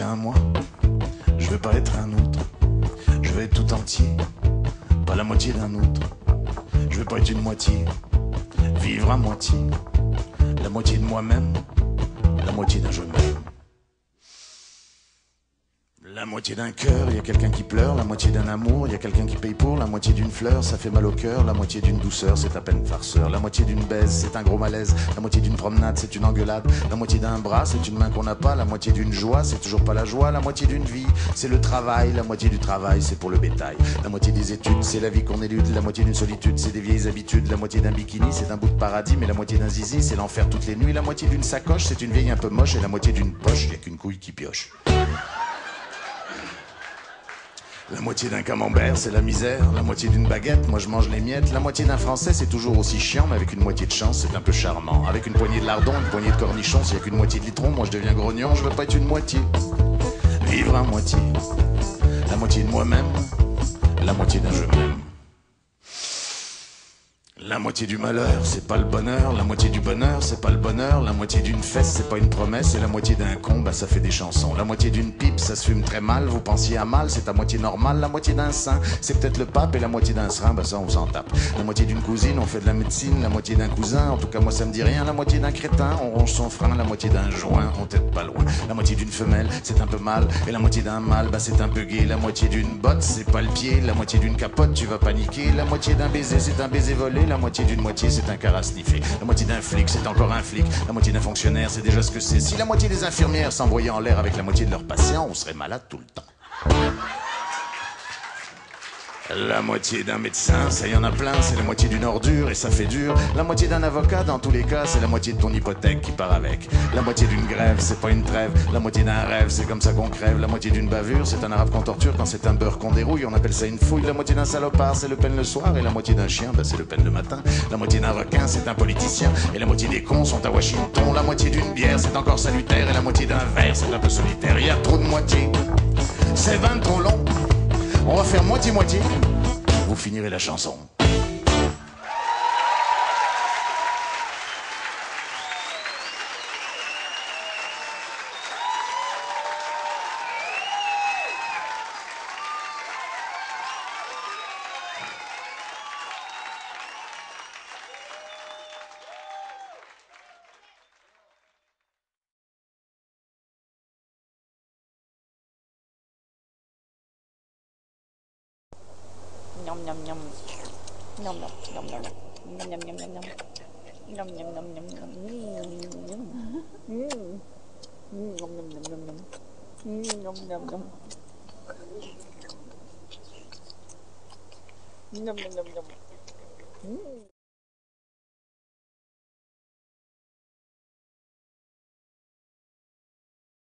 un moi, je veux pas être un autre. Je veux être tout entier, pas la moitié d'un autre. Je veux pas être une moitié, vivre à moitié. La moitié de moi-même, la moitié d'un je m'aime. La moitié d'un cœur, y a quelqu'un qui pleure. La moitié d'un amour, y a quelqu'un qui paye pour. La moitié d'une fleur, ça fait mal au cœur. La moitié d'une douceur, c'est à peine farceur. La moitié d'une baise, c'est un gros malaise. La moitié d'une promenade, c'est une engueulade. La moitié d'un bras, c'est une main qu'on n'a pas. La moitié d'une joie, c'est toujours pas la joie. La moitié d'une vie, c'est le travail. La moitié du travail, c'est pour le bétail. La moitié des études, c'est la vie qu'on élude. La moitié d'une solitude, c'est des vieilles habitudes. La moitié d'un bikini, c'est un bout de paradis. Mais la moitié d'un zizi, c'est l'enfer toutes les nuits. La moitié d'une sacoche, c'est une vieille un peu moche. Et la moitié d'une poche, y a qu'une couille qui pioche. La moitié d'un camembert, c'est la misère. La moitié d'une baguette, moi je mange les miettes. La moitié d'un français, c'est toujours aussi chiant. Mais avec une moitié de chance, c'est un peu charmant. Avec une poignée de lardons, une poignée de cornichons. S'il y a qu'une moitié de litron, moi je deviens grognon. Je veux pas être une moitié, vivre à moitié. La moitié de moi-même, la moitié d'un je m'aime. La moitié du malheur, c'est pas le bonheur. La moitié du bonheur, c'est pas le bonheur. La moitié d'une fesse, c'est pas une promesse. Et la moitié d'un con, bah ça fait des chansons. La moitié d'une pipe, ça se fume très mal. Vous pensiez à mal, c'est à moitié normal. La moitié d'un sein, c'est peut-être le pape. Et la moitié d'un serin, bah ça on s'en tape. La moitié d'une cousine, on fait de la médecine. La moitié d'un cousin, en tout cas moi ça me dit rien. La moitié d'un crétin, on ronge son frein. La moitié d'un joint, on t'aide pas loin. La moitié d'une femelle, c'est un peu mal. Et la moitié d'un mâle, bah c'est un peu gay. La moitié d'une botte, c'est pas le pied. La moitié d'une capote, tu vas paniquer. La moitié d'un baiser, c'est un baiser volé. La moitié d'une moitié, c'est un car à sniffer. La moitié d'un flic, c'est encore un flic. La moitié d'un fonctionnaire, c'est déjà ce que c'est. Si la moitié des infirmières s'envoyaient en l'air avec la moitié de leurs patients, on serait malade tout le temps. La moitié d'un médecin, ça y en a plein, c'est la moitié d'une ordure et ça fait dur. La moitié d'un avocat, dans tous les cas, c'est la moitié de ton hypothèque qui part avec. La moitié d'une grève, c'est pas une trêve. La moitié d'un rêve, c'est comme ça qu'on crève. La moitié d'une bavure, c'est un arabe qu'on torture. Quand c'est un beurre qu'on dérouille, on appelle ça une fouille. La moitié d'un salopard, c'est Le Pen le soir. Et la moitié d'un chien, bah c'est Le Pen le matin. La moitié d'un requin, c'est un politicien. Et la moitié des cons sont à Washington. La moitié d'une bière, c'est encore salutaire. Et la moitié d'un verre, c'est un peu solitaire. Il y a trop de moitié, c'est 20 trop long. On va faire moitié-moitié. Vous finirez la chanson. Nom nom nom. Nom nom nom nom. Nom nom nom nom nom. Nom nom nom nom nom. Nom nom nom nom nom. Nom nom nom. Nom nom nom nom.